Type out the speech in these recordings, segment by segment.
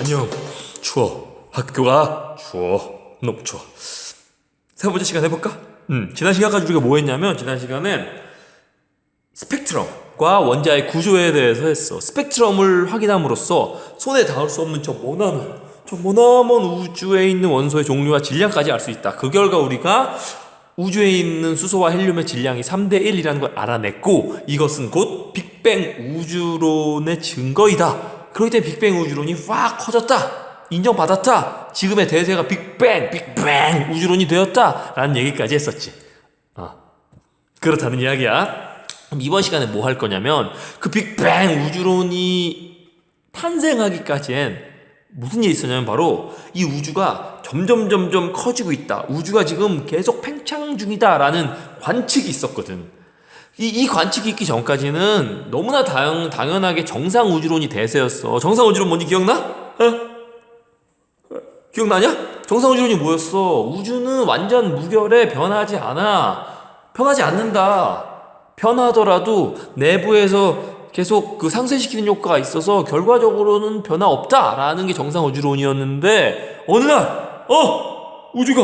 안녕. 추워. 학교가 추워. 너무 추워. 세 번째 시간 해볼까? 지난 시간까지 우리가 뭐 했냐면, 지난 시간엔 스펙트럼과 원자의 구조에 대해서 했어. 스펙트럼을 확인함으로써 손에 닿을 수 없는 저 머나먼 우주에 있는 원소의 종류와 질량까지 알 수 있다. 그 결과 우리가 우주에 있는 수소와 헬륨의 질량이 3대 1이라는 걸 알아냈고, 이것은 곧 빅뱅 우주론의 증거이다. 그렇기 때문에 빅뱅 우주론이 확 커졌다, 인정받았다, 지금의 대세가 빅뱅 우주론이 되었다 라는 얘기까지 했었지. 그렇다는 이야기야. 그럼 이번 시간에 뭐 할 거냐면, 그 빅뱅 우주론이 탄생하기까지엔 무슨 일이 있었냐면, 바로 이 우주가 점점 커지고 있다, 우주가 지금 계속 팽창 중이다 라는 관측이 있었거든. 이 관측이 있기 전까지는 너무나 당연하게 정상 우주론이 대세였어. 정상 우주론 뭔지 기억나? 기억나냐? 정상 우주론이 뭐였어? 우주는 완전 무결해. 변하지 않는다. 변하더라도 내부에서 계속 그 상쇄시키는 효과가 있어서 결과적으로는 변화 없다라는 게 정상 우주론이었는데, 어느 날 우주가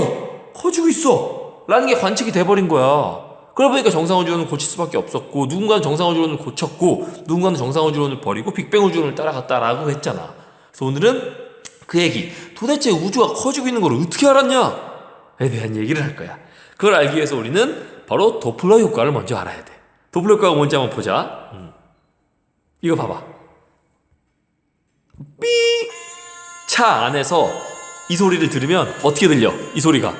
커지고 있어 라는 게 관측이 돼버린 거야. 그러다 보니까 정상우주론을 고칠 수밖에 없었고, 누군가는 정상우주론을 고쳤고, 누군가는 정상우주론을 버리고 빅뱅 우주론을 따라갔다라고 했잖아. 그래서 오늘은 그 얘기, 도대체 우주가 커지고 있는 걸 어떻게 알았냐에 대한 얘기를 할 거야. 그걸 알기 위해서 우리는 바로 도플러 효과를 먼저 알아야 돼. 도플러 효과가 뭔지 한번 보자. 이거 봐봐. 삐! 차 안에서 이 소리를 들으면 어떻게 들려? 이 소리가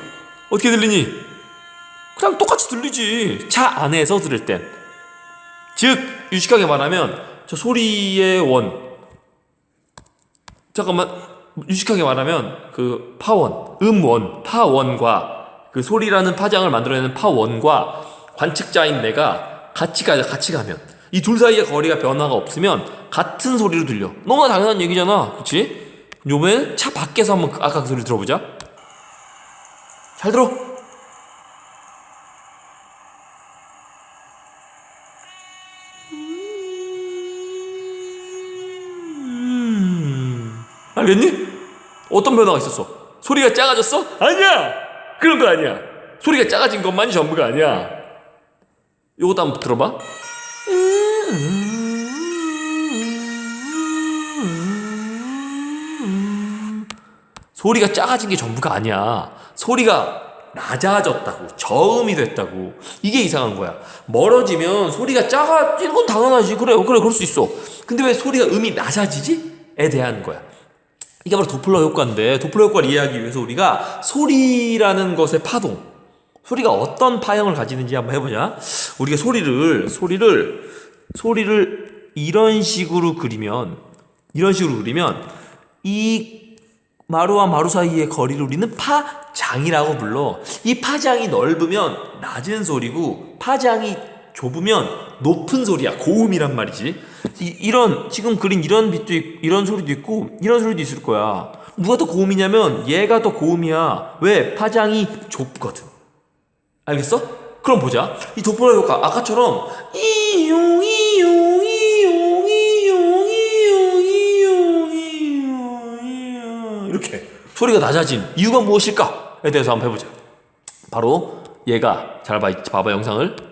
어떻게 들리니? 그냥 똑같이 들리지. 차 안에서 들을 땐. 즉, 유식하게 말하면 저 소리의 유식하게 말하면 그 파원, 파원과 그 소리라는 파장을 만들어내는 파원과 관측자인 내가 같이 가면, 이 둘 사이의 거리가 변화가 없으면 같은 소리로 들려. 너무나 당연한 얘기잖아, 그치? 요번엔 차 밖에서 한번 아까 그 소리 들어보자. 잘 들어. 알겠니? 어떤 변화가 있었어? 소리가 작아졌어? 아니야! 그런 거 아니야. 소리가 작아진 것만이 전부가 아니야. 요것도 한번 들어봐. 소리가 작아진 게 전부가 아니야. 소리가 낮아졌다고, 저음이 됐다고. 이게 이상한 거야. 멀어지면 소리가 작아지는 건 당연하지. 그래, 그럴 수 있어. 근데 왜 소리가 음이 낮아지지? 에 대한 거야. 이게 바로 도플러 효과인데, 도플러 효과를 이해하기 위해서 우리가 소리라는 것의 파동, 소리가 어떤 파형을 가지는지 한번 해보자. 우리가 소리를 이런 식으로 그리면 이 마루와 마루 사이의 거리를 우리는 파장이라고 불러. 이 파장이 넓으면 낮은 소리고, 파장이 좁으면 높은 소리야. 고음이란 말이지. 이런 지금 그린 이런 빛도 있고, 이런 소리도 있고, 이런 소리도 있을 거야. 누가 더 고음이냐면 얘가 더 고음이야. 왜? 파장이 좁거든. 알겠어? 그럼 보자. 이 도플러 효과, 아까처럼 이용 이렇게 소리가 낮아진 이유가 무엇일까에 대해서 한번 해보자. 바로 얘가, 잘 봐봐 영상을.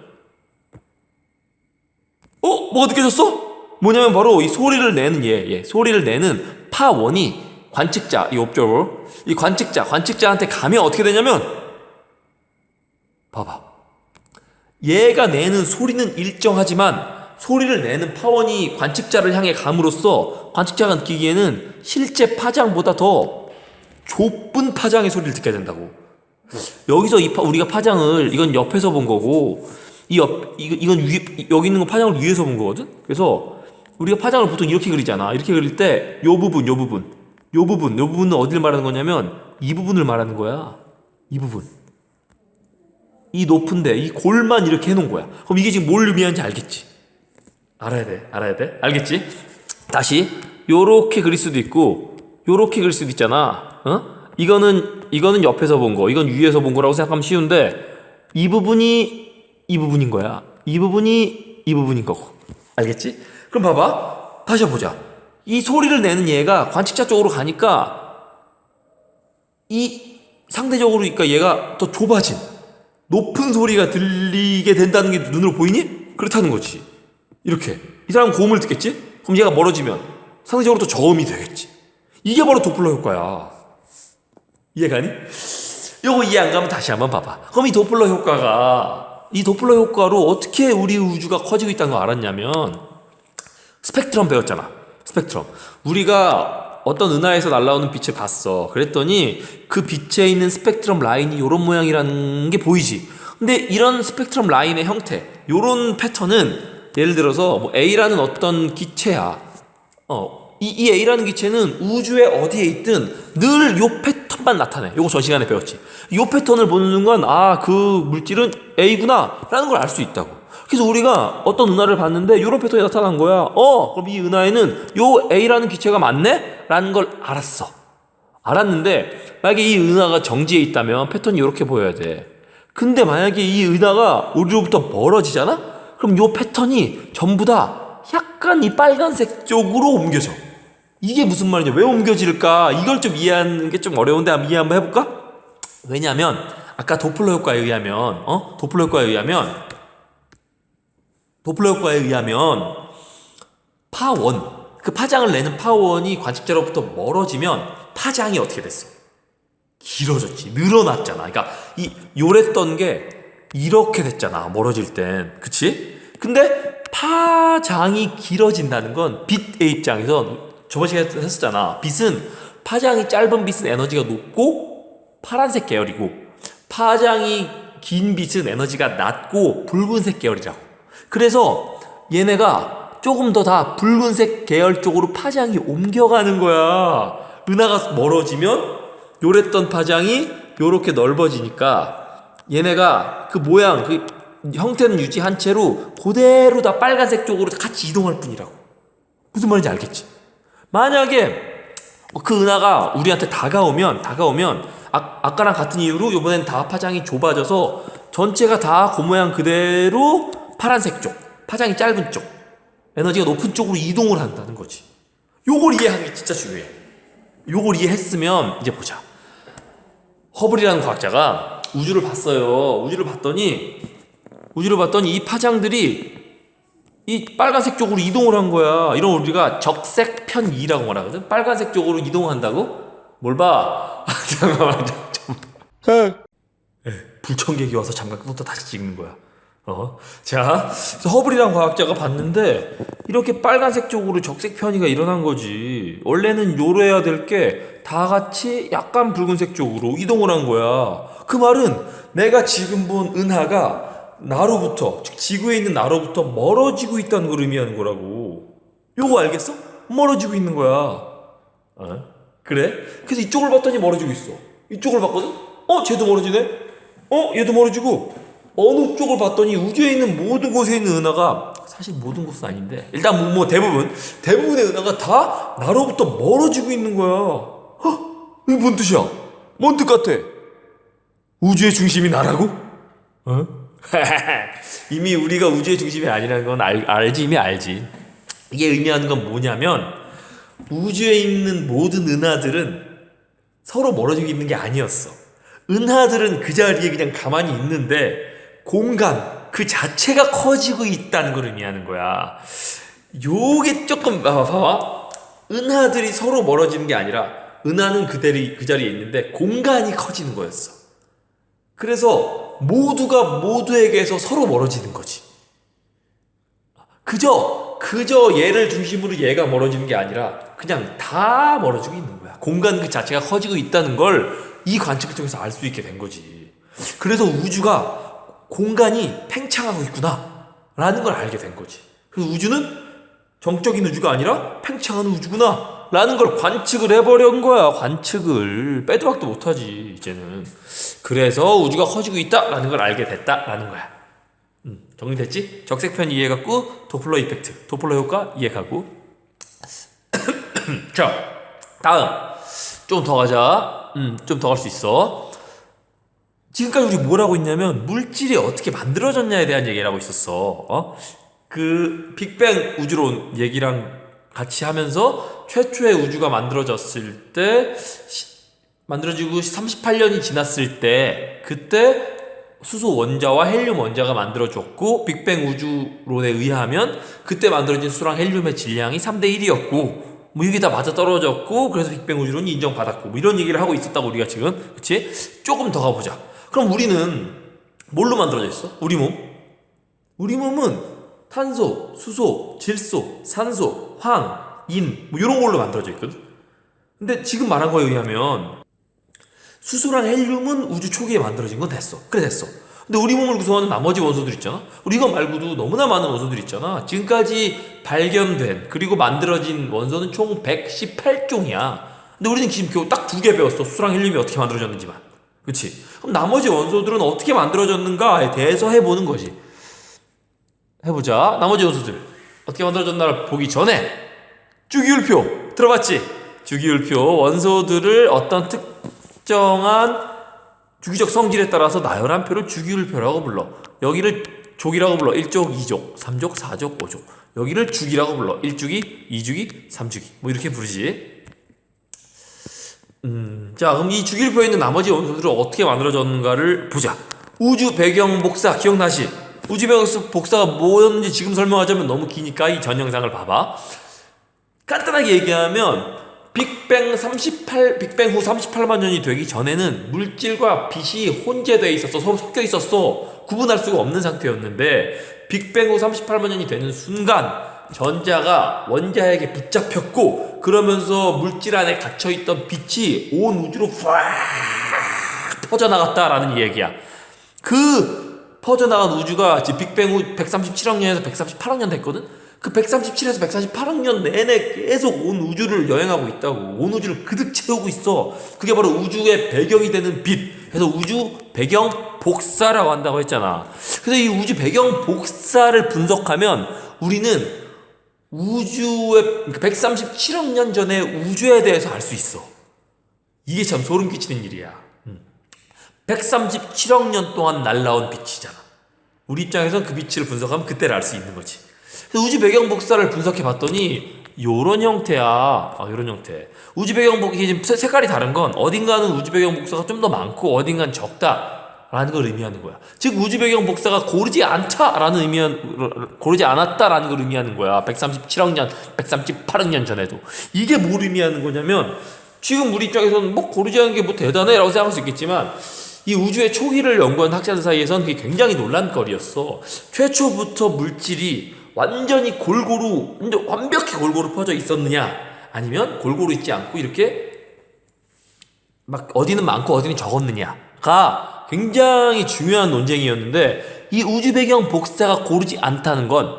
뭐가 느껴졌어? 뭐냐면 바로 이 소리를 내는 소리를 내는 파원이 관측자, 이 옵저버, 이 관측자한테 가면 어떻게 되냐면, 봐봐. 얘가 내는 소리는 일정하지만 소리를 내는 파원이 관측자를 향해 감으로써 관측자가 느끼기에는 실제 파장보다 더 좁은 파장의 소리를 듣게 된다고. 여기서 우리가 파장을, 이건 옆에서 본 거고, 이건 여기 있는 거 파장을 위에서 본 거거든? 그래서 우리가 파장을 보통 이렇게 그리잖아. 이렇게 그릴 때 요 부분은 어디를 말하는 거냐면 이 부분을 말하는 거야. 이 부분. 이 높은데 이 골만 이렇게 해놓은 거야. 그럼 이게 지금 뭘 의미하는지 알겠지? 알아야 돼. 알겠지? 다시 요렇게 그릴 수도 있고, 요렇게 그릴 수도 있잖아. 이거는 옆에서 본 거, 이건 위에서 본 거라고 생각하면 쉬운데, 이 부분이 이 부분인 거야. 이 부분이 이 부분인 거고. 알겠지? 그럼 봐봐. 다시 해보자. 이 소리를 내는 얘가 관측자 쪽으로 가니까 이 상대적으로 그러니까 얘가 더 좁아진 높은 소리가 들리게 된다는 게 눈으로 보이니? 그렇다는 거지. 이렇게 이 사람은 고음을 듣겠지? 그럼 얘가 멀어지면 상대적으로 더 저음이 되겠지. 이게 바로 도플러 효과야. 이해가니? 요거 이해 안 가면 다시 한번 봐봐. 그럼 이 도플러 효과로 어떻게 우리 우주가 커지고 있다는 거 알았냐면 스펙트럼 배웠잖아. 스펙트럼. 우리가 어떤 은하에서 날아오는 빛을 봤어. 그랬더니 그 빛에 있는 스펙트럼 라인이 이런 모양이라는 게 보이지. 근데 이런 스펙트럼 라인의 형태, 이런 패턴은 예를 들어서 뭐 A라는 어떤 기체야. 이 A라는 기체는 우주에 어디에 있든 늘 요 패턴만 나타내. 요거 전 시간에 배웠지. 요 패턴을 보는 순간 그 물질은 A구나 라는 걸 알 수 있다고. 그래서 우리가 어떤 은하를 봤는데 요런 패턴이 나타난 거야. 그럼 이 은하에는 요 A라는 기체가 맞네? 라는 걸 알았는데 만약에 이 은하가 정지해 있다면 패턴이 요렇게 보여야 돼. 근데 만약에 이 은하가 우리로부터 멀어지잖아? 그럼 요 패턴이 전부 다 약간 이 빨간색 쪽으로 옮겨져. 이게 무슨 말이냐? 왜 옮겨질까? 이걸 좀 이해하는 게 좀 어려운데 한번 이해 한번 해볼까? 왜냐면 아까 도플러 효과에 의하면 파원, 그 파장을 내는 파원이 관측자로부터 멀어지면 파장이 어떻게 됐어? 길어졌지. 늘어났잖아. 그러니까 요랬던 게 이렇게 됐잖아. 멀어질 땐. 그치? 근데 파장이 길어진다는 건 빛의 입장에서 저번 시간에 했었잖아. 파장이 짧은 빛은 에너지가 높고 파란색 계열이고 파장이 긴 빛은 에너지가 낮고 붉은색 계열이라고. 그래서 얘네가 조금 더 다 붉은색 계열 쪽으로 파장이 옮겨가는 거야. 은하가 멀어지면 요랬던 파장이 요렇게 넓어지니까 얘네가 그 모양, 그 형태는 유지한 채로 그대로 다 빨간색 쪽으로 같이 이동할 뿐이라고. 무슨 말인지 알겠지? 만약에 그 은하가 우리한테 다가오면 아까랑 같은 이유로 이번엔 다 파장이 좁아져서 전체가 다 그 모양 그대로 파란색 쪽, 파장이 짧은 쪽, 에너지가 높은 쪽으로 이동을 한다는 거지. 요걸 이해하는 게 진짜 중요해. 요걸 이해했으면 이제 보자. 허블이라는 과학자가 우주를 봤어요. 우주를 봤더니 이 파장들이 이 빨간색 쪽으로 이동을 한 거야. 이런 우리가 적색 편이라고 말하거든. 빨간색 쪽으로 이동한다고? 뭘 봐? 잠깐만. 불청객이 와서 잠깐 끊었다 다시 찍는 거야. 자, 그래서 허블이라는 과학자가 봤는데 이렇게 빨간색 쪽으로 적색 편이가 일어난 거지. 원래는 요래야 될 게 다 같이 약간 붉은색 쪽으로 이동을 한 거야. 그 말은 내가 지금 본 은하가 나로부터, 즉 지구에 있는 나로부터 멀어지고 있다는 걸 의미하는 거라고. 요거 알겠어? 멀어지고 있는 거야. 그래? 그래서 이쪽을 봤더니 멀어지고 있어. 이쪽을 봤거든? 쟤도 멀어지네? 얘도 멀어지고. 어느 쪽을 봤더니 우주에 있는 모든 곳에 있는 은하가, 사실 모든 곳은 아닌데 일단 뭐 대부분의 은하가 다 나로부터 멀어지고 있는 거야. 이게 뭔 뜻이야? 뭔 뜻 같아? 우주의 중심이 나라고? 이미 우리가 우주의 중심이 아니라는 건 이미 알지. 이게 의미하는 건 뭐냐면 우주에 있는 모든 은하들은 서로 멀어지고 있는 게 아니었어. 은하들은 그 자리에 그냥 가만히 있는데 공간 그 자체가 커지고 있다는 걸 의미하는 거야. 요게 조금 봐봐. 은하들이 서로 멀어지는 게 아니라 은하는 그 자리에 있는데 공간이 커지는 거였어. 그래서 모두가 모두에게서 서로 멀어지는 거지. 그저 얘를 중심으로 얘가 멀어지는 게 아니라 그냥 다 멀어지고 있는 거야. 공간 그 자체가 커지고 있다는 걸 이 관측을 통해서 알 수 있게 된 거지. 그래서 우주가 공간이 팽창하고 있구나 라는 걸 알게 된 거지. 그래서 우주는 정적인 우주가 아니라 팽창하는 우주구나 라는 걸 관측을 해버린 거야. 관측을 빼도 박도 못하지 이제는. 그래서 우주가 커지고 있다 라는 걸 알게 됐다 라는 거야. 정리됐지? 적색편 이해해갖고 도플러 이펙트, 도플러 효과 이해하고. 자, 다음 좀 더 가자. 좀 더 갈 수 있어. 지금까지 우리 뭘 하고 있냐면 물질이 어떻게 만들어졌냐에 대한 얘기를 하고 있었어. 그 빅뱅 우주론 얘기랑 같이 하면서 최초의 우주가 만들어졌을 때 만들어지고 38년이 지났을 때 그때 수소 원자와 헬륨 원자가 만들어졌고 빅뱅 우주론에 의하면 그때 만들어진 수소랑 헬륨의 질량이 3대 1이었고 뭐 이게 다 맞아 떨어졌고 그래서 빅뱅 우주론이 인정받았고 뭐 이런 얘기를 하고 있었다고 우리가 지금 그치? 조금 더 가보자. 그럼 우리는 뭘로 만들어져 있어? 우리 몸은 탄소, 수소, 질소, 산소, 황, 인 뭐 이런 걸로 만들어져 있거든. 근데 지금 말한 거에 의하면 수소랑 헬륨은 우주 초기에 만들어진 건 됐어. 그래 됐어. 근데 우리 몸을 구성하는 나머지 원소들 있잖아. 우리 이거 말고도 너무나 많은 원소들 있잖아. 지금까지 발견된 그리고 만들어진 원소는 총 118종이야. 근데 우리는 지금 겨우 딱 2개 배웠어. 수소랑 헬륨이 어떻게 만들어졌는지만. 그치? 그럼 나머지 원소들은 어떻게 만들어졌는가에 대해서 해보는 거지. 해보자. 나머지 원소들 어떻게 만들어졌나를 보기 전에 주기율표 들어봤지? 주기율표 원소들을 어떤 특정한 주기적 성질에 따라서 나열한 표를 주기율표라고 불러. 여기를 족이라고 불러. 1족, 2족, 3족, 4족, 5족. 여기를 주기라고 불러. 1주기, 2주기, 3주기. 뭐 이렇게 부르지. 자, 그럼 이 주기율표에 있는 나머지 원소들은 어떻게 만들어졌는가를 보자. 우주 배경 복사 기억나시? 우주 배경 복사가 뭐였는지 지금 설명하자면 너무 기니까 이 전 영상을 봐봐. 간단하게 얘기하면 빅뱅 후 38만 년이 되기 전에는 물질과 빛이 혼재되어 있었어. 서로 섞여 있었어. 구분할 수가 없는 상태였는데 빅뱅 후 38만 년이 되는 순간 전자가 원자에게 붙잡혔고 그러면서 물질 안에 갇혀있던 빛이 온 우주로 확 퍼져나갔다라는 얘기야. 그 퍼져나간 우주가 지금 빅뱅 후 137억 년에서 138억 년 됐거든? 그 137에서 148억 년 내내 계속 온 우주를 여행하고 있다고. 온 우주를 그득 채우고 있어. 그게 바로 우주의 배경이 되는 빛. 그래서 우주 배경 복사라고 한다고 했잖아. 그래서 이 우주 배경 복사를 분석하면 우리는 우주의 137억 년 전에 우주에 대해서 알 수 있어. 이게 참 소름 끼치는 일이야. 137억 년 동안 날라온 빛이잖아. 우리 입장에선 그 빛을 분석하면 그때를 알 수 있는 거지. 우주 배경 복사를 분석해 봤더니 요런 형태야. 요런 형태. 우주 배경 복사 지금 색깔이 다른 건 어딘가는 우주 배경 복사가 좀 더 많고 어딘가는 적다라는 걸 의미하는 거야. 즉 우주 배경 복사가 고르지 않았다라는 걸 의미하는 거야. 137억 년, 138억 년 전에도. 이게 뭘 의미하는 거냐면 지금 우리 입장에서는 뭐 고르지 않은 게 뭐 대단해라고 생각할 수 있겠지만 이 우주의 초기를 연구한 학자들 사이에서는 그게 굉장히 논란거리였어. 최초부터 물질이 완전히 완벽히 골고루 퍼져 있었느냐 아니면 골고루 있지 않고 이렇게 막 어디는 많고 어디는 적었느냐가 굉장히 중요한 논쟁이었는데 이 우주 배경 복사가 고르지 않다는 건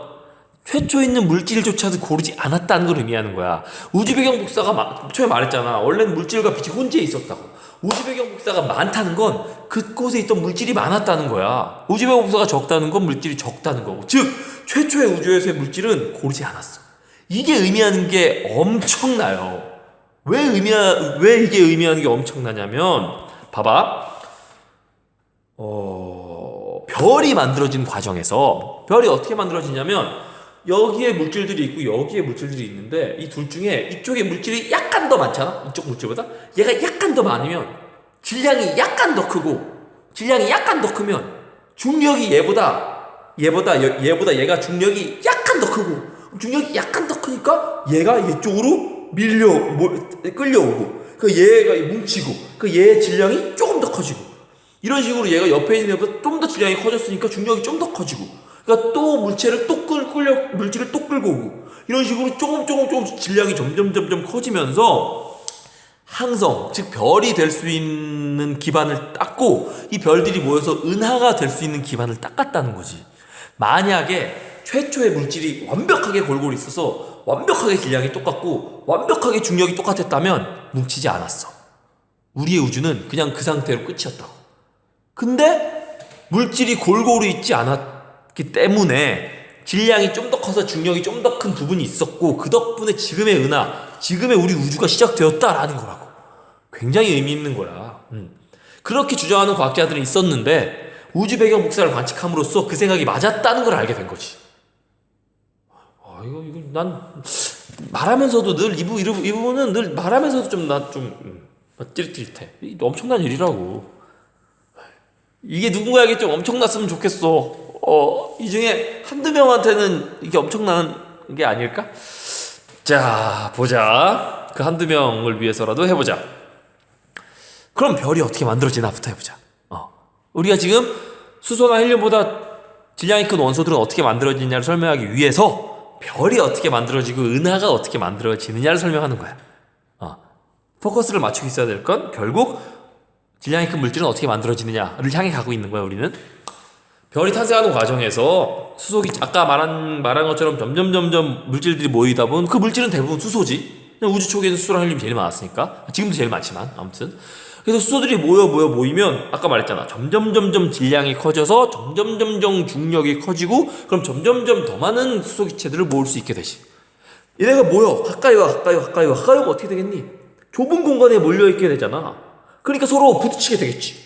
최초에 있는 물질조차도 고르지 않았다는 걸 의미하는 거야. 우주 배경 복사가 처음에 말했잖아. 원래는 물질과 빛이 혼재해 있었다고. 우주 배경 복사가 많다는 건 그곳에 있던 물질이 많았다는 거야. 우주 배경 복사가 적다는 건 물질이 적다는 거고. 즉 최초의 우주에서의 물질은 고르지 않았어. 이게 의미하는 게 엄청나요. 왜 이게 의미하는 게 엄청나냐면 봐봐. 별이 만들어진 과정에서 별이 어떻게 만들어지냐면 여기에 물질들이 있고 여기에 물질들이 있는데 이 둘 중에 이쪽에 물질이 약간 더 많잖아. 이쪽 물질보다 얘가 약간 더 많으면 질량이 약간 더 크고 질량이 약간 더 크면 중력이 얘가 중력이 약간 더 크고 중력이 약간 더 크니까 얘가 이쪽으로 끌려오고 그 얘가 뭉치고 그 얘의 질량이 조금 더 커지고 이런 식으로 얘가 옆에 있는 애보다 좀 더 질량이 커졌으니까 중력이 좀 더 커지고 그러니까 또 물질을 또 끌고 오고 이런 식으로 조금씩 질량이 점점 커지면서 항성, 즉 별이 될 수 있는 기반을 닦고 이 별들이 모여서 은하가 될 수 있는 기반을 닦았다는 거지. 만약에 최초의 물질이 완벽하게 골고루 있어서 완벽하게 질량이 똑같고 완벽하게 중력이 똑같았다면 뭉치지 않았어. 우리의 우주는 그냥 그 상태로 끝이었다고. 근데 물질이 골고루 있지 않았기 때문에 질량이 좀 더 커서 중력이 좀 더 큰 부분이 있었고 그 덕분에 지금의 은하, 지금의 우리 우주가 시작되었다라는 거라고. 굉장히 의미 있는 거야. 그렇게 주장하는 과학자들은 있었는데 우주 배경 복사를 관측함으로써 그 생각이 맞았다는 걸 알게 된 거지. 이거 난 말하면서도 늘 이 부분은 늘 말하면서도 좀 찌릿찌릿해. 엄청난 일이라고. 이게 누군가에게 좀 엄청났으면 좋겠어. 이 중에 한두 명한테는 이게 엄청난 게 아닐까? 자, 보자. 그 한두 명을 위해서라도 해보자. 그럼 별이 어떻게 만들어지나부터 해보자. 우리가 지금 수소나 헬륨보다 질량이 큰 원소들은 어떻게 만들어지느냐를 설명하기 위해서 별이 어떻게 만들어지고 은하가 어떻게 만들어지느냐를 설명하는 거야. 포커스를 맞추고 있어야 될 건 결국 질량이 큰 물질은 어떻게 만들어지느냐를 향해 가고 있는 거야. 우리는 별이 탄생하는 과정에서 수소기 아까 말한 것처럼 점점 물질들이 모이다 보면 그 물질은 대부분 수소지. 우주 초기에는 수소랑 헬륨이 제일 많았으니까. 지금도 제일 많지만 아무튼 그래서 수소들이 모이면 아까 말했잖아. 점점 질량이 커져서 점점 중력이 커지고 그럼 점점 더 많은 수소 기체들을 모을 수 있게 되지. 얘네가 모여 가까이 와 오면 어떻게 되겠니? 좁은 공간에 몰려있게 되잖아. 그러니까 서로 부딪히게 되겠지.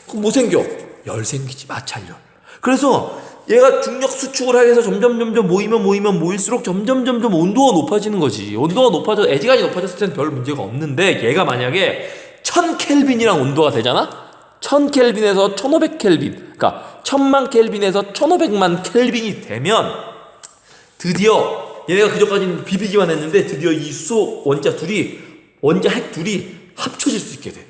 그럼 뭐 생겨? 열 생기지. 마찰열. 그래서 얘가 중력 수축을 하게 해서 점점 모이면 모일수록 점점 온도가 높아지는 거지. 온도가 높아져 애지간히 높아졌을 때는 별 문제가 없는데 얘가 만약에 1000켈빈이랑 온도가 되잖아? 1000켈빈에서 1500켈빈, 그러니까 1000만 켈빈에서 1500만 켈빈이 되면 드디어 얘네가 그전까지는 비비기만 했는데 드디어 이 수소 원자 핵 둘이 합쳐질 수 있게 돼.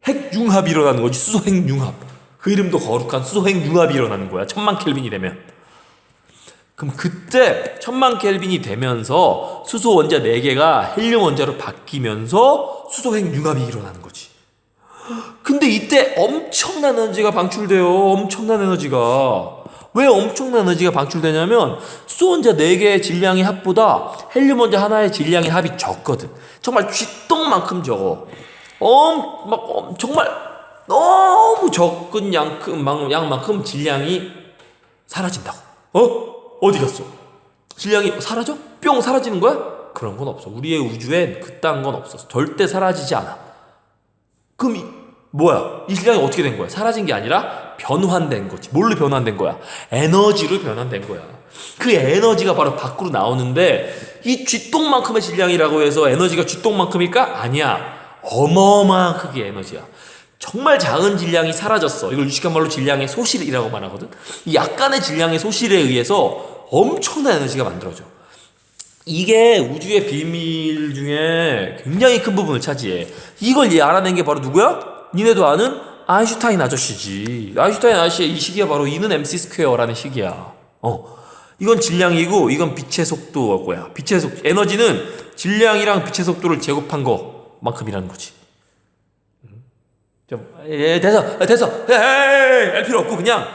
핵융합이 일어나는 거지. 수소 핵융합. 그 이름도 거룩한 수소 핵융합이 일어나는 거야. 1000만 켈빈이 되면. 그럼 그때 1000만 켈빈이 되면서 수소 원자 4개가 헬륨 원자로 바뀌면서 수소 핵융합이 일어나는 거지. 근데 이때 엄청난 에너지가 방출돼요. 엄청난 에너지가. 왜 엄청난 에너지가 방출되냐면 수소 원자 4개의 질량의 합보다 헬륨 원자 하나의 질량의 합이 적거든. 정말 쥐똥만큼 적어. 정말 너무 적은 양만큼 질량이 사라진다고. 어디 갔어? 질량이 사라져? 뿅 사라지는 거야? 그런 건 없어. 우리의 우주엔 그딴 건 없어. 절대 사라지지 않아. 그럼 뭐야? 이 질량이 어떻게 된 거야? 사라진 게 아니라 변환된 거지. 뭘로 변환된 거야? 에너지로 변환된 거야. 그 에너지가 바로 밖으로 나오는데 이 쥐똥만큼의 질량이라고 해서 에너지가 쥐똥만큼일까? 아니야. 어마어마한 크기의 에너지야. 정말 작은 질량이 사라졌어. 이걸 유식한 말로 질량의 소실이라고 말하거든. 이 약간의 질량의 소실에 의해서 엄청난 에너지가 만들어져. 이게 우주의 비밀 중에 굉장히 큰 부분을 차지해. 이걸 알아낸 게 바로 누구야? 니네도 아는 아인슈타인 아저씨지. 아인슈타인 아저씨의 이 시기가 바로 E는 mc 스퀘어라는 시기야. 이건 질량이고 이건 빛의 속도고야. 빛의 에너지는 질량이랑 빛의 속도를 제곱한 거만큼이라는 거지. 됐어. 할 필요 없고 그냥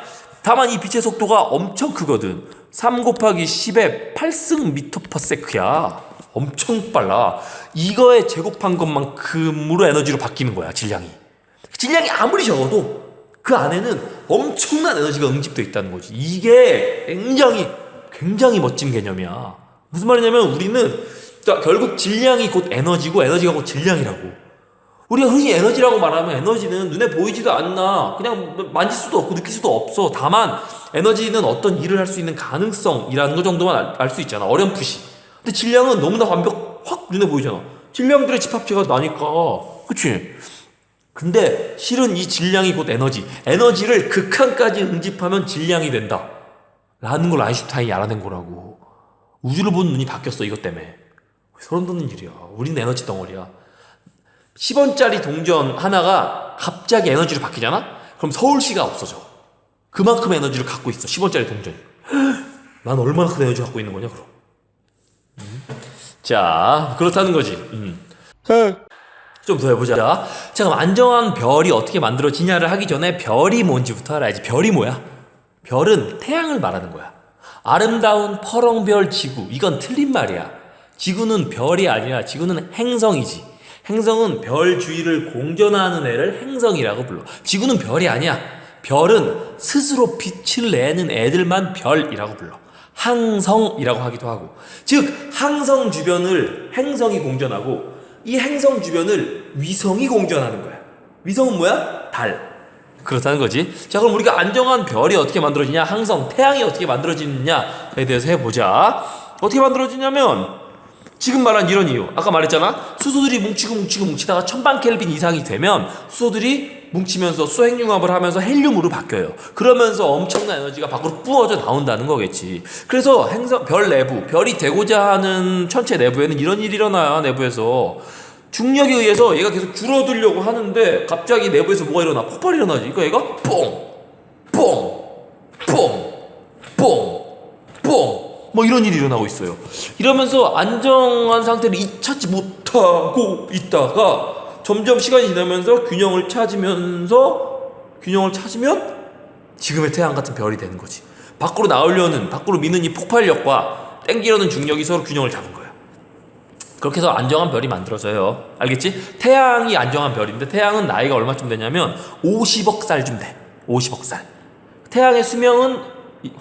다만 이 빛의 속도가 엄청 크거든. 3 곱하기 10의 8승 미터 퍼 세크야. 엄청 빨라. 이거에 제곱한 것만큼으로 에너지로 바뀌는 거야. 질량이 아무리 적어도 그 안에는 엄청난 에너지가 응집되어 있다는 거지. 이게 굉장히 멋진 개념이야. 무슨 말이냐면 우리는 결국 질량이 곧 에너지고 에너지가 곧 질량이라고. 우리가 흔히 에너지라고 말하면 에너지는 눈에 보이지도 않나, 그냥 만질 수도 없고 느낄 수도 없어. 다만 에너지는 어떤 일을 할 수 있는 가능성이라는 거 정도만 알 수 있잖아. 어렴풋이. 근데 질량은 너무나 확 눈에 보이잖아. 질량들의 집합체가 나니까. 그치? 근데 실은 이 질량이 곧 에너지를 극한까지 응집하면 질량이 된다 라는 걸 아인슈타인이 알아낸 거라고. 우주를 보는 눈이 바뀌었어. 이것 때문에. 소름 돋는 일이야. 우리는 에너지 덩어리야. 10원짜리 동전 하나가 갑자기 에너지로 바뀌잖아? 그럼 서울시가 없어져. 그만큼 에너지를 갖고 있어. 10원짜리 동전이. 난 얼마나 큰 에너지를 갖고 있는 거냐 그럼. 자, 그렇다는 거지. 좀 더 해보자. 자, 그럼 안정한 별이 어떻게 만들어지냐를 하기 전에 별이 뭔지부터 알아야지. 별이 뭐야? 별은 태양을 말하는 거야. 아름다운 퍼렁별 지구, 이건 틀린 말이야. 지구는 별이 아니라 지구는 행성이지. 행성은 별 주위를 공전하는 애를 행성이라고 불러. 지구는 별이 아니야. 별은 스스로 빛을 내는 애들만 별이라고 불러. 항성이라고 하기도 하고. 즉 항성 주변을 행성이 공전하고 이 행성 주변을 위성이 공전하는 거야. 위성은 뭐야? 달. 그렇다는 거지. 자, 그럼 우리가 안정한 별이 어떻게 만들어지냐, 항성, 태양이 어떻게 만들어지느냐에 대해서 해보자. 어떻게 만들어지냐면 지금 말한 이런 이유. 아까 말했잖아. 수소들이 뭉치다가 1000만 켈빈 이상이 되면 수소들이 뭉치면서 수소 핵융합을 하면서 헬륨으로 바뀌어요. 그러면서 엄청난 에너지가 밖으로 부어져 나온다는 거겠지. 그래서 별 내부, 별이 되고자 하는 천체 내부에는 이런 일이 일어나요. 내부에서 중력에 의해서 얘가 계속 줄어들려고 하는데 갑자기 내부에서 뭐가 일어나? 폭발이 일어나지. 그러니까 얘가 뽕, 뽕, 뽕, 뽕, 뽕, 뭐 이런 일이 일어나고 있어요. 이러면서 안정한 상태를 찾지 못하고 있다가 점점 시간이 지나면서 균형을 찾으면 지금의 태양 같은 별이 되는 거지. 밖으로 미는 이 폭발력과 땡기려는 중력이 서로 균형을 잡은 거야. 그렇게 해서 안정한 별이 만들어져요. 알겠지? 태양이 안정한 별인데 태양은 나이가 얼마쯤 되냐면 50억 살쯤 돼. 50억 살. 태양의 수명은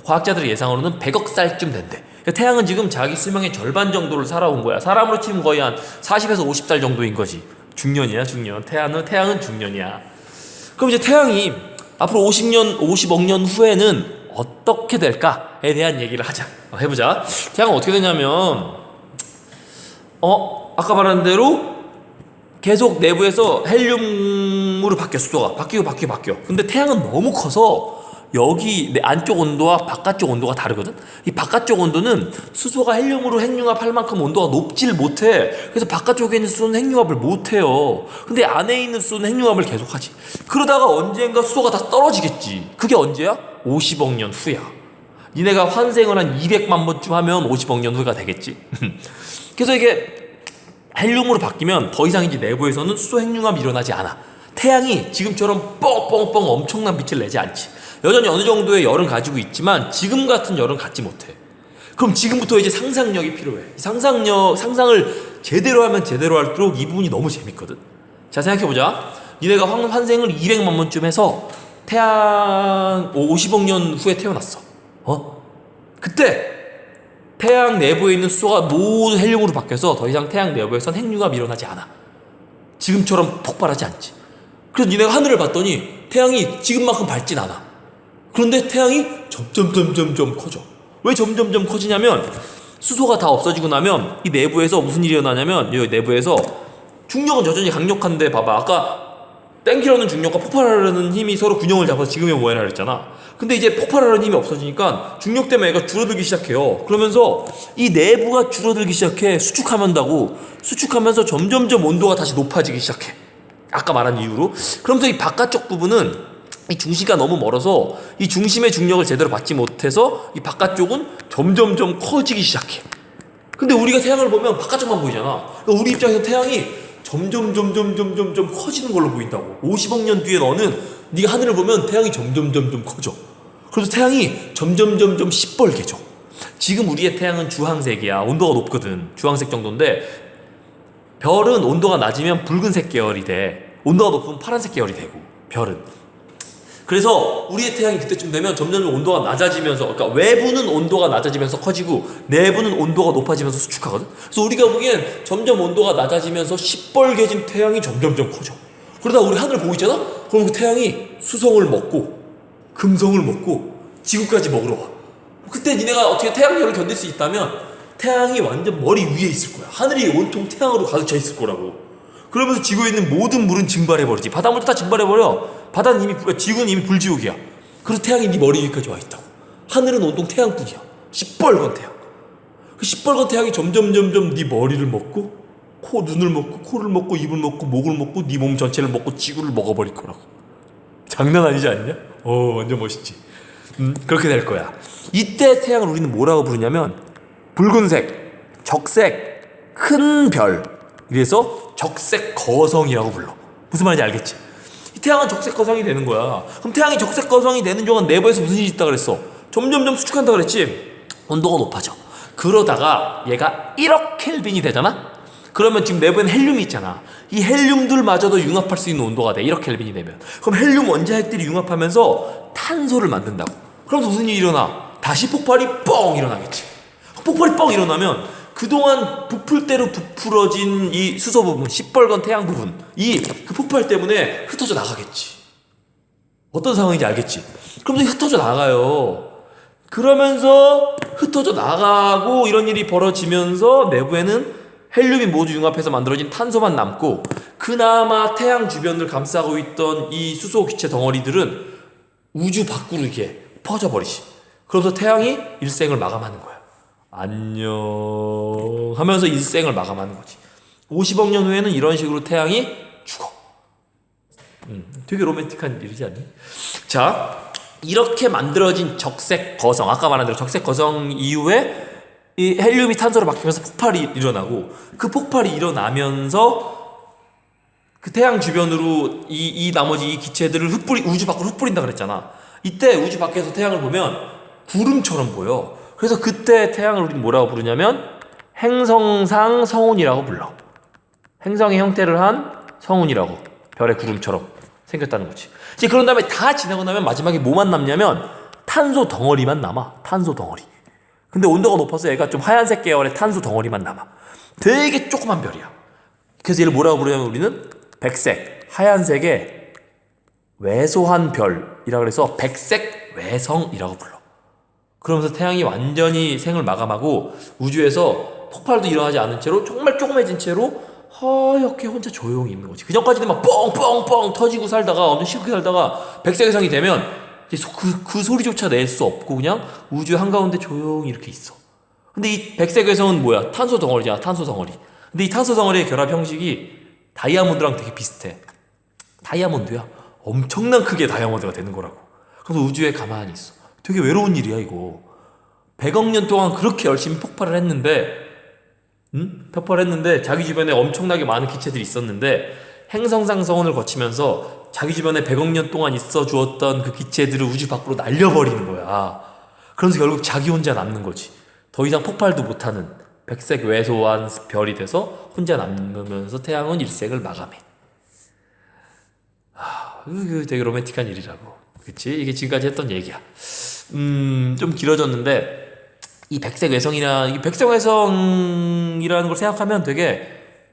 과학자들의 예상으로는 100억 살쯤 된대. 그러니까 태양은 지금 자기 수명의 절반 정도를 살아온 거야. 사람으로 치면 거의 한 40에서 50살 정도인 거지. 중년이야, 중년. 태양은 중년이야. 그럼 이제 태양이 앞으로 50억 년 후에는 어떻게 될까에 대한 얘기를 하자. 해보자. 태양은 어떻게 되냐면 아까 말한 대로 계속 내부에서 헬륨으로 바뀌어. 수소가 바뀌어. 근데 태양은 너무 커서 여기 내 안쪽 온도와 바깥쪽 온도가 다르거든. 이 바깥쪽 온도는 수소가 헬륨으로 핵융합할 만큼 온도가 높질 못해. 그래서 바깥쪽에 있는 수소는 핵융합을 못해요. 근데 안에 있는 수소는 핵융합을 계속하지. 그러다가 언젠가 수소가 다 떨어지겠지. 그게 언제야? 50억 년 후야. 니네가 환생을 한 200만 번쯤 하면 50억 년 후가 되겠지. 그래서 이게 헬륨으로 바뀌면 더 이상 이제 내부에서는 수소 핵융합이 일어나지 않아. 태양이 지금처럼 뻥뻥뻥 엄청난 빛을 내지 않지. 여전히 어느 정도의 열은 가지고 있지만 지금 같은 열은 갖지 못해. 그럼 지금부터 이제 상상력이 필요해. 상상을 제대로 하면 제대로 할수록 이 부분이 너무 재밌거든. 자, 생각해보자. 니네가 환생을 200만 번쯤 해서 태양 50억 년 후에 태어났어. 그때 태양 내부에 있는 수소가 모두 헬륨으로 바뀌어서 더 이상 태양 내부에선 핵융합이 일어나지 않아. 지금처럼 폭발하지 않지. 그래서 니네가 하늘을 봤더니 태양이 지금만큼 밝진 않아. 그런데 태양이 점점 커져. 왜 점점 커지냐면 수소가 다 없어지고 나면 이 내부에서 무슨 일이 일어나냐면 이 내부에서 중력은 여전히 강력한데 봐봐. 아까 땡기려는 중력과 폭발하려는 힘이 서로 균형을 잡아서 지금의 모양을 그랬잖아. 근데 이제 폭발하려는 힘이 없어지니까 중력 때문에 얘가 줄어들기 시작해요. 그러면서 이 내부가 줄어들기 시작해. 수축하면서 점점점 온도가 다시 높아지기 시작해. 아까 말한 이유로. 그러면서 이 바깥쪽 부분은 이 중심가 너무 멀어서 이 중심의 중력을 제대로 받지 못해서 이 바깥쪽은 점점점 커지기 시작해. 근데 우리가 태양을 보면 바깥쪽만 보이잖아. 그러니까 우리 입장에서 태양이 점점 커지는 걸로 보인다고. 50억 년 뒤에 네가 하늘을 보면 태양이 점점 커져. 그래서 태양이 점점 시뻘개져. 지금 우리의 태양은 주황색이야. 온도가 높거든. 주황색 정도인데 별은 온도가 낮으면 붉은색 계열이 돼. 온도가 높으면 파란색 계열이 되고 별은. 그래서 우리의 태양이 그때쯤 되면 점점 온도가 낮아지면서, 그러니까 외부는 온도가 낮아지면서 커지고 내부는 온도가 높아지면서 수축하거든. 그래서 우리가 보기엔 점점 온도가 낮아지면서 시뻘개진 태양이 점점점 커져. 그러다 우리 하늘 보고 있잖아? 그럼 그 태양이 수성을 먹고 금성을 먹고 지구까지 먹으러 와. 그때 니네가 어떻게 태양열을 견딜 수 있다면 태양이 완전 머리 위에 있을 거야. 하늘이 온통 태양으로 가득 차 있을 거라고. 그러면서 지구에 있는 모든 물은 증발해버리지. 바닷물도 다 증발해버려. 지구는 이미 불지옥이야. 그래서 태양이 네 머리 위까지 와 있다고. 하늘은 온통 태양뿐이야. 시뻘건 태양. 그 시뻘건 태양이 점점 네 머리를 먹고 눈을 먹고 코를 먹고 입을 먹고 목을 먹고 네 몸 전체를 먹고 지구를 먹어버릴 거라고. 장난 아니지 않냐? 완전 멋있지. 그렇게 될 거야. 이때 태양을 우리는 뭐라고 부르냐면 붉은색, 적색, 큰 별. 이래서 적색 거성이라고 불러. 무슨 말인지 알겠지? 이 태양은 적색 거성이 되는 거야. 그럼 태양이 적색 거성이 되는 동안 내부에서 무슨 일이 있다 그랬어? 점점 수축한다 그랬지? 온도가 높아져. 그러다가 얘가 1억 켈빈이 되잖아? 그러면 지금 내부에는 헬륨이 있잖아. 이 헬륨들마저도 융합할 수 있는 온도가 돼. 1억 켈빈이 되면. 그럼 헬륨 원자핵들이 융합하면서 탄소를 만든다고. 그러면서 무슨 일이 일어나? 다시 폭발이 뻥 일어나겠지. 폭발이 뻥 일어나면 그동안 부풀대로 부풀어진 이 수소 부분, 시뻘건 태양 부분, 그 폭발 때문에 흩어져 나가겠지. 어떤 상황인지 알겠지? 그러면서 흩어져 나가요. 그러면서 흩어져 나가고 이런 일이 벌어지면서 내부에는 헬륨이 모두 융합해서 만들어진 탄소만 남고, 그나마 태양 주변을 감싸고 있던 이 수소 기체 덩어리들은 우주 밖으로 이렇게 퍼져버리지. 그러면서 태양이 일생을 마감하는 거야. 안녕 하면서 일생을 마감하는 거지. 50억 년 후에는 이런 식으로 태양이 죽어. 되게 로맨틱한 일이지 않니? 자, 이렇게 만들어진 적색 거성, 아까 말한 대로 적색 거성 이후에 이 헬륨이 탄소로 바뀌면서 폭발이 일어나고, 그 폭발이 일어나면서 그 태양 주변으로 이 나머지 이 기체들을 우주 밖으로 흩뿌린다 그랬잖아. 이때 우주 밖에서 태양을 보면 구름처럼 보여. 그래서 그때 태양을 우리는 뭐라고 부르냐면 행성상 성운이라고 불러. 행성의 형태를 한 성운이라고, 별의 구름처럼 생겼다는 거지. 이제 그런 다음에 다 지나고 나면 마지막에 뭐만 남냐면 탄소 덩어리만 남아. 탄소 덩어리. 근데 온도가 높아서 얘가 좀 하얀색 계열의 탄소 덩어리만 남아. 되게 조그만 별이야. 그래서 얘를 뭐라고 부르냐면 우리는 백색, 하얀색의 왜소한 별이라 그래서 백색 외성이라고 불러. 그러면서 태양이 완전히 생을 마감하고 우주에서 폭발도 일어나지 않은 채로 정말 조그매진 채로 하얗게 혼자 조용히 있는 거지. 그 전까지는 막 뻥뻥뻥 터지고 살다가 엄청 시끄럽게 살다가 백색 외성이 되면 그 소리조차 낼 수 없고 그냥 우주 한가운데 조용히 이렇게 있어. 근데 이 백색 외성은 뭐야? 탄소 덩어리잖아. 탄소 덩어리. 근데 이 탄소 덩어리의 결합 형식이 다이아몬드랑 되게 비슷해. 다이아몬드야. 엄청난 크게 다이아몬드가 되는 거라고. 그래서 우주에 가만히 있어. 되게 외로운 일이야 이거. 100억 년 동안 그렇게 열심히 폭발을 했는데 자기 주변에 엄청나게 많은 기체들이 있었는데 행성상 성운을 거치면서 자기 주변에 100억 년 동안 있어 주었던 그 기체들을 우주 밖으로 날려버리는 거야. 그러면서 결국 자기 혼자 남는 거지. 더 이상 폭발도 못하는 백색 왜소한 별이 돼서 혼자 남으면서 태양은 일생을 마감해. 되게 로맨틱한 일이라고. 그치? 이게 지금까지 했던 얘기야. 좀 길어졌는데 이 백색 외성이라는 걸 생각하면 되게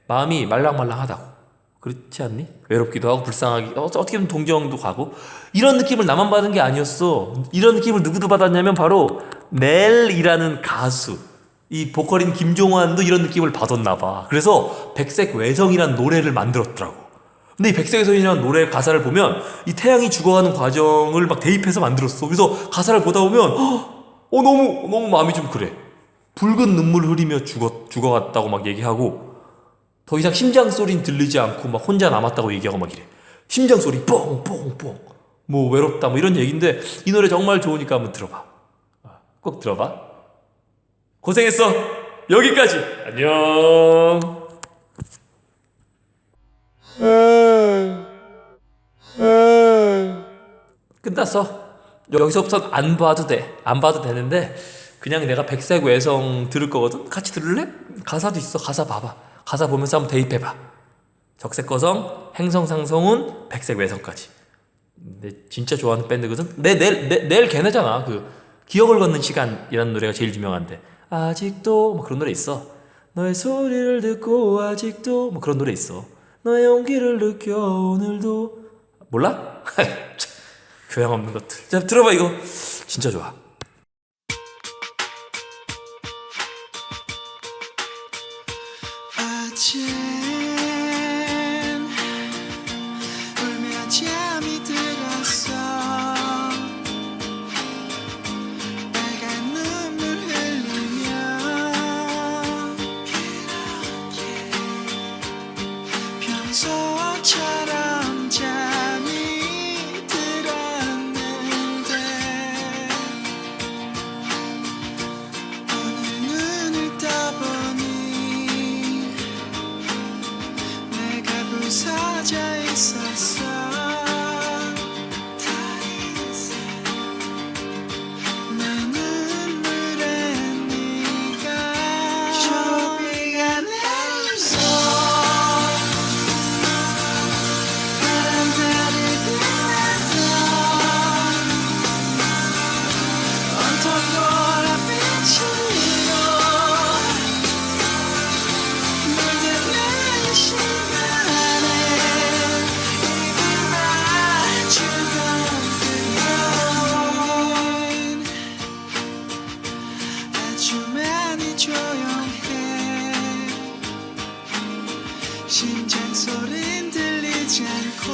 마음이 말랑말랑하다고. 그렇지 않니? 외롭기도 하고 불쌍하기, 어떻게 보면 동정도 가고. 이런 느낌을 나만 받은 게 아니었어. 이런 느낌을 누구도 받았냐면 바로 넬이라는 가수, 이 보컬인 김종환도 이런 느낌을 받았나 봐. 그래서 백색 외성이라는 노래를 만들었더라고. 근데 이 백색 외성이라는 노래 가사를 보면 이 태양이 죽어가는 과정을 막 대입해서 만들었어. 그래서 가사를 보다 보면 너무 마음이 좀 그래. 붉은 눈물 흐리며 죽어갔다고 막 얘기하고, 더 이상 심장 소리는 들리지 않고 막 혼자 남았다고 얘기하고 막 이래. 심장 소리 뽕뽕뽕 뭐 외롭다 뭐 이런 얘기인데, 이 노래 정말 좋으니까 한번 들어봐. 꼭 들어봐. 고생했어. 여기까지. 안녕. 끝났어. 여기서부터 안 봐도 돼. 안 봐도 되는데 그냥 내가 백색 외성 들을 거거든. 같이 들을래? 가사도 있어. 가사 봐봐. 가사 보면서 한번 대입해봐. 적색 거성, 행성상 성운, 백색 외성까지. 내 진짜 좋아하는 밴드거든. 내일 걔네잖아. 그 기억을 걷는 시간이라는 노래가 제일 유명한데, 아직도 뭐 그런 노래 있어. 너의 소리를 듣고 아직도 뭐 그런 노래 있어. 너의 용기를 느껴 오늘도. 몰라? 교양 없는 것들. 자, 들어봐. 이거 진짜 좋아. 어젠 울며 잠이 들었어. 빨간 눈물 흘리며 평소처럼 잠이 들었는데 오늘 눈을 떠보니 내가 부서져 있었어. 내 눈물에 네가 초비가 내렸어. 바람들이 빛나서 온통 돌아 비치고 물든 내 시간에 이별을 울지 않고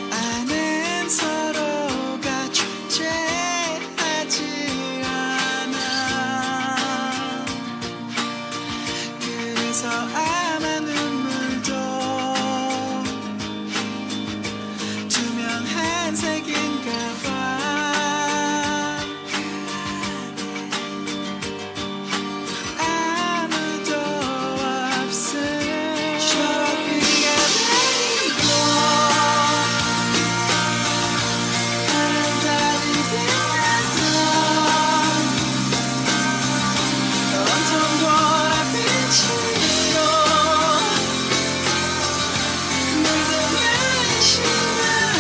아는 서로가 존재하지 않아. 그래서 아마 눈물도 투명한 색인가 봐. 아무도 없음 저비가 내리고 바람달이 빛나서 온통 보랏빛으로 물드는 시간에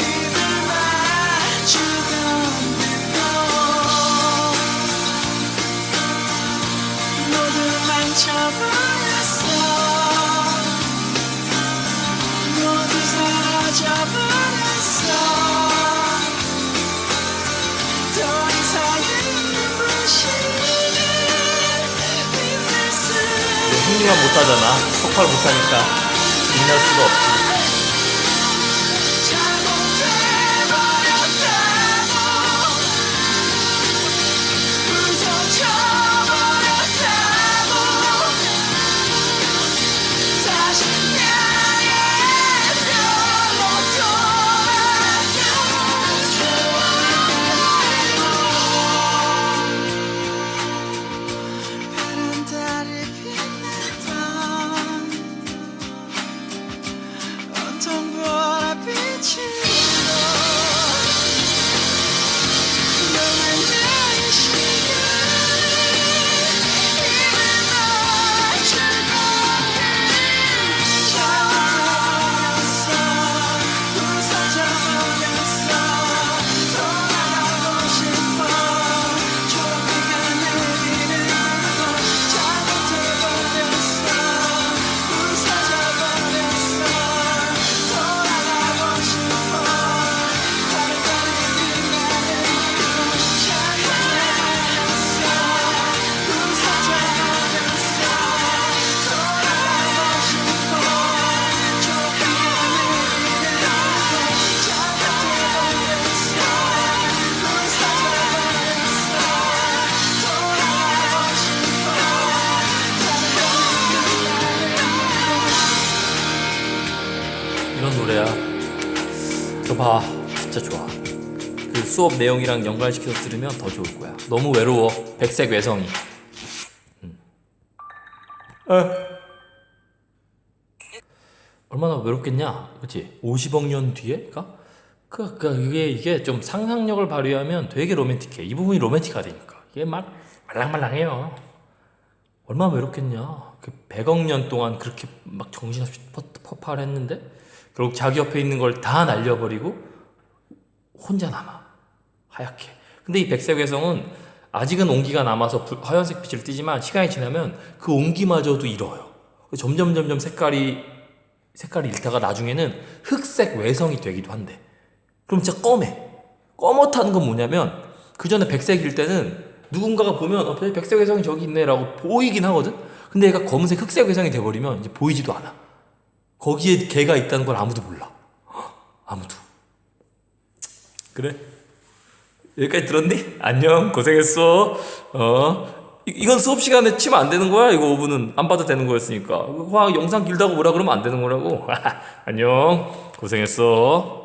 입을 맞추던 듯도 모두 망쳐버렸어. 모두 사라져버렸어. 더 이상은 눈부시는 빛날 수 흥미만 못하잖아. 폭발 못하니까 빛날 수가 없지. 잘못해버렸다고 부서져버렸다고 다시 나의 별로 돌아가서 바람달이 빛나던 온통 보랏빛으로 영원한 나의 시간에 입을 맞추고 차버렸어. 부서져버렸어. 돌아가고 싶어. 조비가 내리는 곳 잘못해버렸어. 부서져버렸어. 돌아가고 싶어. 바람달이 빛나는 곳 잘못해버렸어. 부서져버렸어. 돌아가고 싶어. 조비가 내리는 곳 잘못해버렸어. 부서져버렸어. 돌아가고 싶어. 이런 노래야. 저 봐, 진짜 좋아. 그 수업 내용이랑 연관시켜서 들으면 더 좋을 거야. 너무 외로워. 백색 외성이. 얼마나 외롭겠냐, 그렇지? 50억 년 뒤에가? 이게 좀 상상력을 발휘하면 되게 로맨틱해. 이 부분이 로맨틱하다니까. 이게 막 말랑말랑해요. 얼마나 외롭겠냐. 그 100억 년 동안 그렇게 막 정신없이 퍼팔했는데 결국 자기 옆에 있는 걸 다 날려버리고 혼자 남아. 하얗게. 근데 이 백색 외성은 아직은 온기가 남아서 하얀색 빛을 띠지만 시간이 지나면 그 온기마저도 잃어요. 점점 색깔이 잃다가 나중에는 흑색 외성이 되기도 한대. 그럼 진짜 검해. 검었다는 건 뭐냐면 그 전에 백색일 때는 누군가가 보면 백색 외성이 저기 있네 라고 보이긴 하거든. 근데 얘가 검은색 흑색 외성이 돼버리면 이제 보이지도 않아. 거기에 걔가 있다는 걸 아무도 몰라. 아무도. 그래? 여기까지 들었니? 안녕, 고생했어. 이건 수업 시간에 치면 안 되는 거야. 이거 5분은 안 봐도 되는 거였으니까. 와, 영상 길다고 뭐라 그러면 안 되는 거라고. 안녕, 고생했어.